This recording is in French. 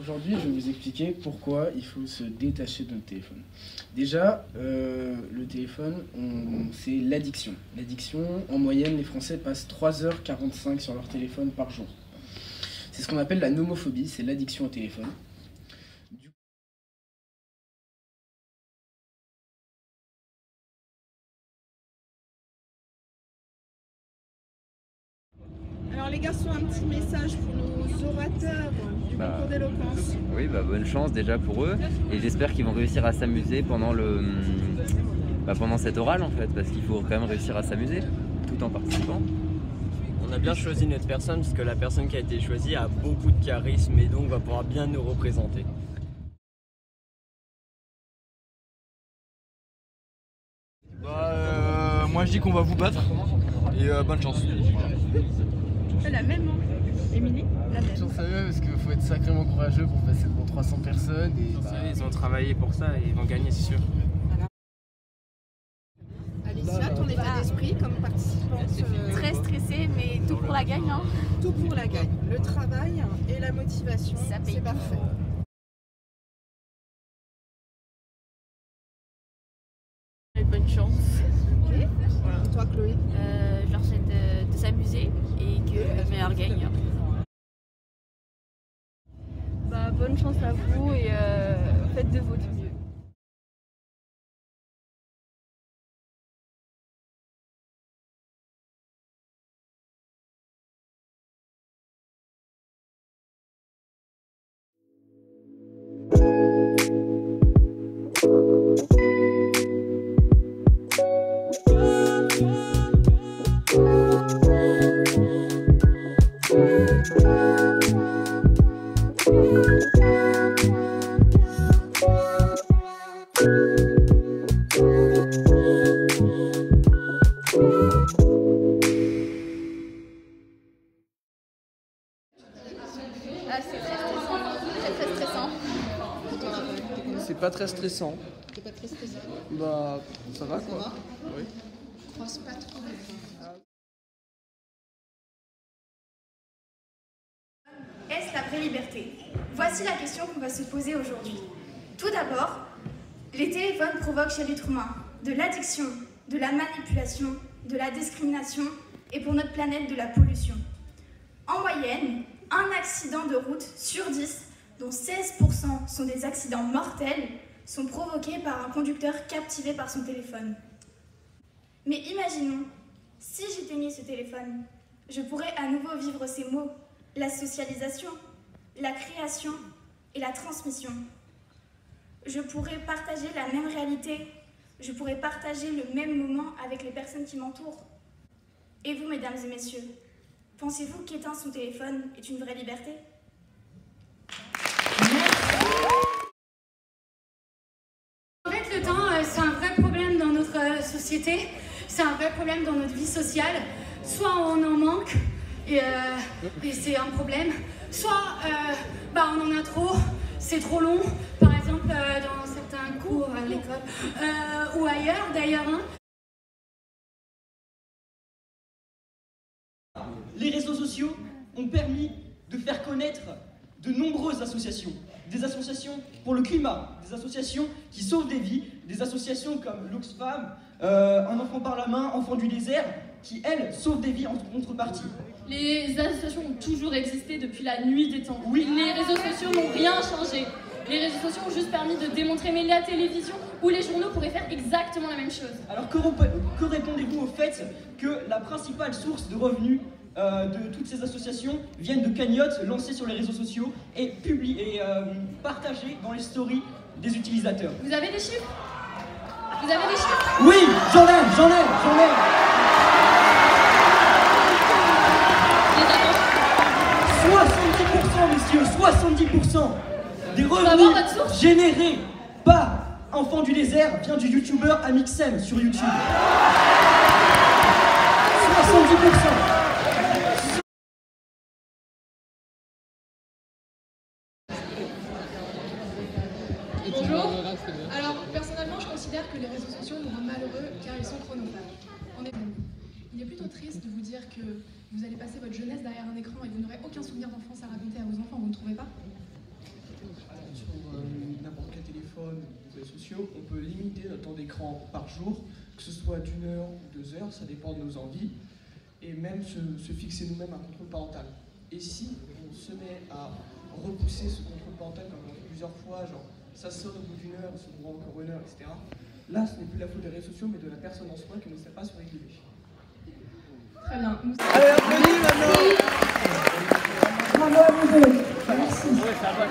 Aujourd'hui, je vais vous expliquer pourquoi il faut se détacher de notre téléphone. Déjà, le téléphone, c'est l'addiction. L'addiction, en moyenne, les Français passent 3h45 sur leur téléphone par jour. C'est ce qu'on appelle la nomophobie, c'est l'addiction au téléphone. Alors les garçons, un petit message pour nos orateurs du concours d'éloquence. Oui, bonne chance déjà pour eux, et j'espère qu'ils vont réussir à s'amuser pendant pendant cet oral en fait, parce qu'il faut quand même réussir à s'amuser tout en participant. On a bien choisi notre personne parce que la personne qui a été choisie a beaucoup de charisme et donc va pouvoir bien nous représenter. Moi je dis qu'on va vous battre et bonne chance. La même, hein. Émilie, la même. J'en sais parce qu'il faut être sacrément courageux pour passer devant 300 personnes. Ils ont travaillé pour ça et ils vont gagner, c'est sûr. Alicia, ton état d'esprit comme participante? Très stressée, mais tout pour la gagne. Hein. Tout pour la gagne. Le travail et la motivation, c'est parfait. Bonne chance. Okay. Voilà. Et toi, Chloé? Je leur souhaite de s'amuser et que le meilleur gagne. Bonne chance à vous et faites de votre mieux. C'est pas très stressant. C'est pas très stressant. Ça va quoi. Ça va? Oui. Croise pas trop les points. Est-ce la vraie liberté? Voici la question qu'on va se poser aujourd'hui. Tout d'abord, les téléphones provoquent chez l'être humain de l'addiction, de la manipulation, de la discrimination et pour notre planète de la pollution. En moyenne, un accident de route sur 10, dont 16% sont des accidents mortels, sont provoqués par un conducteur captivé par son téléphone. Mais imaginons, si j'éteignais ce téléphone, je pourrais à nouveau vivre ces mots, la socialisation, la création et la transmission. Je pourrais partager la même réalité, je pourrais partager le même moment avec les personnes qui m'entourent. Et vous, mesdames et messieurs, pensez-vous qu'éteindre son téléphone est une vraie liberté? En fait, le temps, c'est un vrai problème dans notre société, c'est un vrai problème dans notre vie sociale. Soit on en manque, et c'est un problème, soit on en a trop, c'est trop long, par exemple dans certains cours à l'école, ou ailleurs d'ailleurs. Hein. Les réseaux sociaux ont permis de faire connaître de nombreuses associations. Des associations pour le climat, des associations qui sauvent des vies, des associations comme l'Oxfam, Un enfant par la main, Enfants du désert, qui, elles, sauvent des vies en contrepartie. Les associations ont toujours existé depuis la nuit des temps. Oui. Les réseaux sociaux n'ont rien changé. Les réseaux sociaux ont juste permis de démontrer, mais la télévision ou les journaux pourraient faire exactement la même chose. Alors que répondez-vous au fait que la principale source de revenus de toutes ces associations viennent de cagnottes lancées sur les réseaux sociaux et partagées dans les stories des utilisateurs? Vous avez des chiffres? Vous avez des chiffres? Oui, j'en ai. 70%, messieurs, 70% des revenus générés par Enfants du désert vient du youtubeur Amixem sur YouTube. 70%. Bonjour. Alors, personnellement, je considère que les réseaux sociaux nous rendent malheureux car ils sont chronophages. Il est plutôt triste de vous dire que vous allez passer votre jeunesse derrière un écran et vous n'aurez aucun souvenir d'enfance à raconter à vos enfants, vous ne trouvez pas? n'importe quel téléphone ou réseaux sociaux, on peut limiter notre temps d'écran par jour, que ce soit d'1 heure ou 2 heures, ça dépend de nos envies, et même se fixer nous-mêmes un contrôle parental. Et si on se met à repousser ce contrôle parental comme on fait plusieurs fois, genre ça sonne au bout d'1 heure, ça vous rend encore 1 heure, etc. Là, ce n'est plus la faute des réseaux sociaux, mais de la personne en soi qui ne sait pas se réguler. Très bien. Allez, applaudis maintenant. Bravo à vous deux. Merci. Ouais, ça va,